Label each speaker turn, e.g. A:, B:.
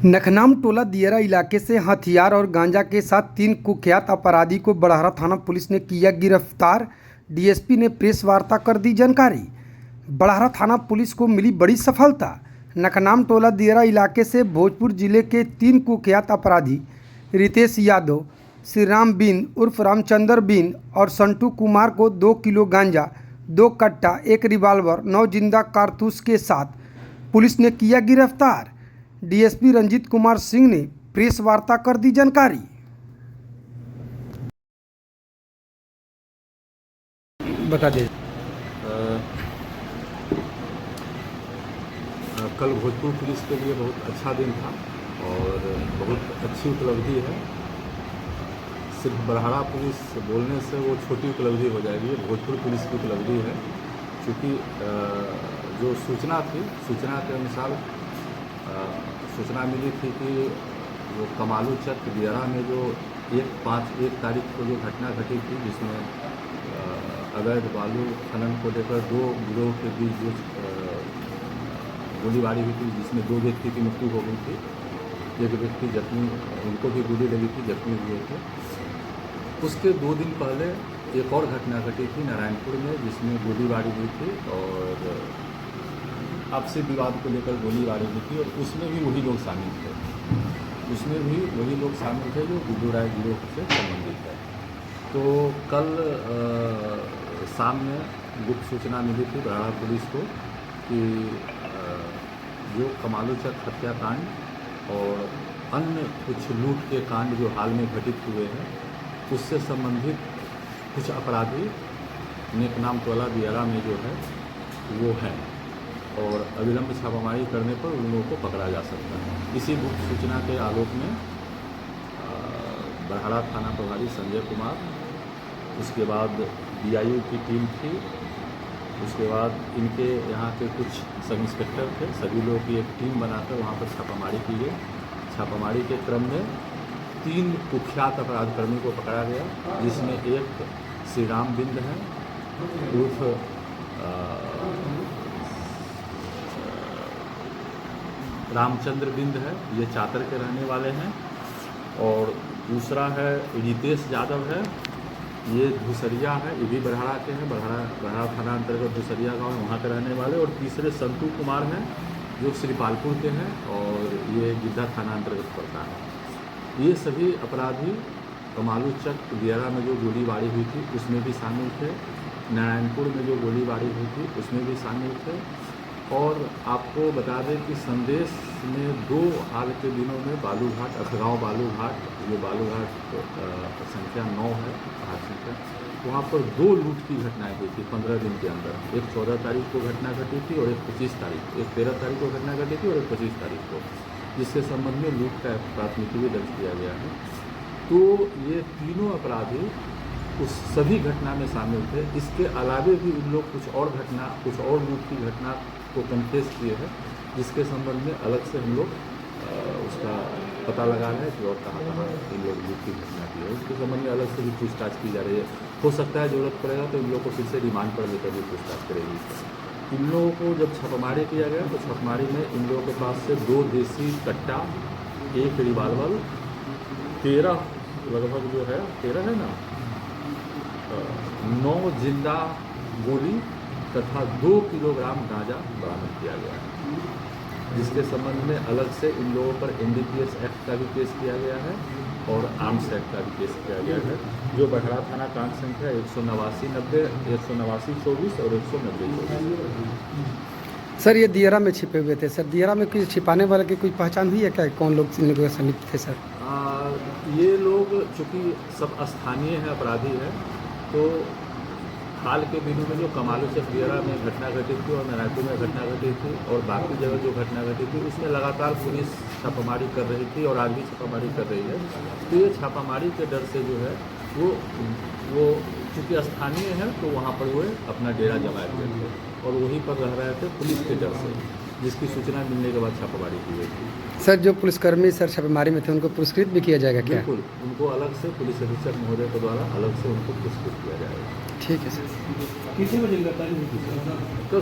A: नखनाम टोला दियरा इलाके से हथियार और गांजा के साथ 3 कुख्यात अपराधी को बड़हरा थाना पुलिस ने किया गिरफ्तार। डीएसपी ने प्रेस वार्ता कर दी जानकारी। बड़हरा थाना पुलिस को मिली बड़ी सफलता। नखनाम टोला दियरा इलाके से भोजपुर जिले के 3 कुख्यात अपराधी रितेश यादव, श्रीराम बिन उर्फ रामचंद्र बिन और संटू कुमार को 2 किलो गांजा, 2 कट्टा, 1 रिवाल्वर, 9 जिंदा कारतूस के साथ पुलिस ने किया गिरफ्तार। डीएसपी रंजीत कुमार सिंह ने प्रेस वार्ता कर दी जानकारी। बता दें,
B: कल भोजपुर पुलिस के लिए बहुत अच्छा दिन था और बहुत अच्छी उपलब्धि है। सिर्फ बड़हरा पुलिस बोलने से वो छोटी उपलब्धि हो जाएगी, ये भोजपुर पुलिस की उपलब्धि है। क्योंकि जो सूचना थी, सूचना के अनुसार सूचना मिली थी कि जो कमालू चक दियरा में जो 1 तारीख को जो घटना घटी थी, जिसमें अवैध बालू खनन को लेकर 2 गिरोह के बीच जो गोलीबारी हुई थी, जिसमें 2 व्यक्ति की मृत्यु हो गई थी, 1 व्यक्ति जख्मी, उनको भी गोली लगी थी, जख्मी हुए थे। उसके 2 दिन पहले एक और घटना घटी थी नारायणपुर में, जिसमें गोलीबारी हुई थी और आपसी विवाद को लेकर गोलीबारी हुई थी और उसमें भी वही लोग शामिल थे। उसमें भी वही लोग शामिल थे जो गुड्डू राय गिरोह से संबंधित है। तो कल शाम में गुप्त सूचना मिली थी बड़हरा पुलिस को कि जो कमालू चक हत्याकांड और अन्य कुछ लूट के कांड जो हाल में घटित हुए हैं, उससे संबंधित कुछ अपराधी नेकनाम टोला दियरा में जो है वो हैं और अविलंब छापामारी करने पर उन लोगों को पकड़ा जा सकता है। इसी गुप्त सूचना के आलोक में बड़हरा थाना प्रभारी संजय कुमार, उसके बाद बीआईओ की टीम थी, उसके बाद इनके यहाँ के कुछ सब इंस्पेक्टर थे, सभी लोगों की एक टीम बनाकर वहाँ पर छापामारी की गई। छापामारी के क्रम में 3 कुख्यात अपराधकर्मी को पकड़ा गया, जिसमें एक श्रीराम बिंद है उर्फ रामचंद्र बिंद है, ये चातर के रहने वाले हैं, और दूसरा है रितेश यादव है, ये धुसरिया है, ये भी बड़हरा के हैं, बड़हरा थाना अंतर्गत धुसरिया गांव है, वहाँ के रहने वाले। और तीसरे संटू कुमार हैं जो श्रीपालपुर के हैं और ये गिद्धा थाना अंतर्गत पड़ता है। ये सभी अपराधी कमालू चक दियरा में जो गोलीबारी हुई थी उसमें भी शामिल थे, नारायणपुर में जो गोलीबारी हुई थी उसमें भी शामिल थे। और आपको बता दें कि संदेश में 2 हाल के दिनों में बालूघाट, अथगांव बालूघाट, जो बालूघाट संख्या 9 है घाट संख्या, वहाँ पर 2 लूट की घटनाएं हुई थी 15 दिन के अंदर। एक 14 तारीख को घटना घटी थी और एक 25 तारीख, एक 13 तारीख को घटना घटी थी और एक 25 तारीख को, जिसके संबंध में लूट का प्राथमिकी भी दर्ज किया गया है। तो ये तीनों अपराधी उस सभी घटना में शामिल थे। इसके अलावे भी उन लोग कुछ और लूट की घटना को कन्फेस किए हैं, जिसके संबंध में अलग से हम लोग उसका पता लगा रहे हैं कि और कहाँ इन लोग लूट की घटना की है, उसके संबंध में अलग से भी पूछताछ की जा रही है। हो सकता है ज़रूरत पड़ेगा तो इन लोगों को फिर से रिमांड पर लेकर भी पूछताछ करेगी। इन लोगों को जब छापामारी किया गया तो छापामारी में इन लोगों के पास से 2 देसी कट्टा, 1 रिवाल्वर, 13 लगभग जो है 13 है ना, 9 जिंदा गोली तथा 2 किलोग्राम गांजा बरामद किया गया है, जिसके संबंध में अलग से इन लोगों पर NDPS एक्ट का भी केस किया गया है और आर्म्स एक्ट का भी केस किया गया है, जो बड़हरा थाना कांड संख्या 189/90, 189/24 और 190/24।
A: सर ये दियरा में छिपे हुए थे। सर दियरा में कोई छिपाने वाले की कोई पहचान हुई है क्या? कौन लोग इन लोगों के समीप थे सर?
B: ये लोग चूँकि सब स्थानीय है, अपराधी है, तो हाल के दिनों में जो कमालू चक दियरा में घटना घटी थी और नारायणपुर में घटना घटी थी और बाकी जगह जो घटना घटी थी, उसमें लगातार पुलिस छापामारी कर रही थी और आज भी छापामारी कर रही है। तो ये छापामारी के डर से जो है वो चूँकि स्थानीय है तो वहाँ पर वो अपना डेरा जमाए हुए थे और वहीं पर रह रहे थे पुलिस के डर से, जिसकी सूचना मिलने के बाद छापामारी की गई थी।
A: सर जो पुलिसकर्मी सर छापेमारी में थे उनको पुरस्कृत भी किया जाएगा क्या?
B: बिल्कुल, उनको अलग से पुलिस अधीक्षक महोदय के द्वारा अलग से उनको पुरस्कृत किया जाएगा।
A: ठीक है सर।
C: कितने बजे गिरफ्तारी हुई थी?
B: तो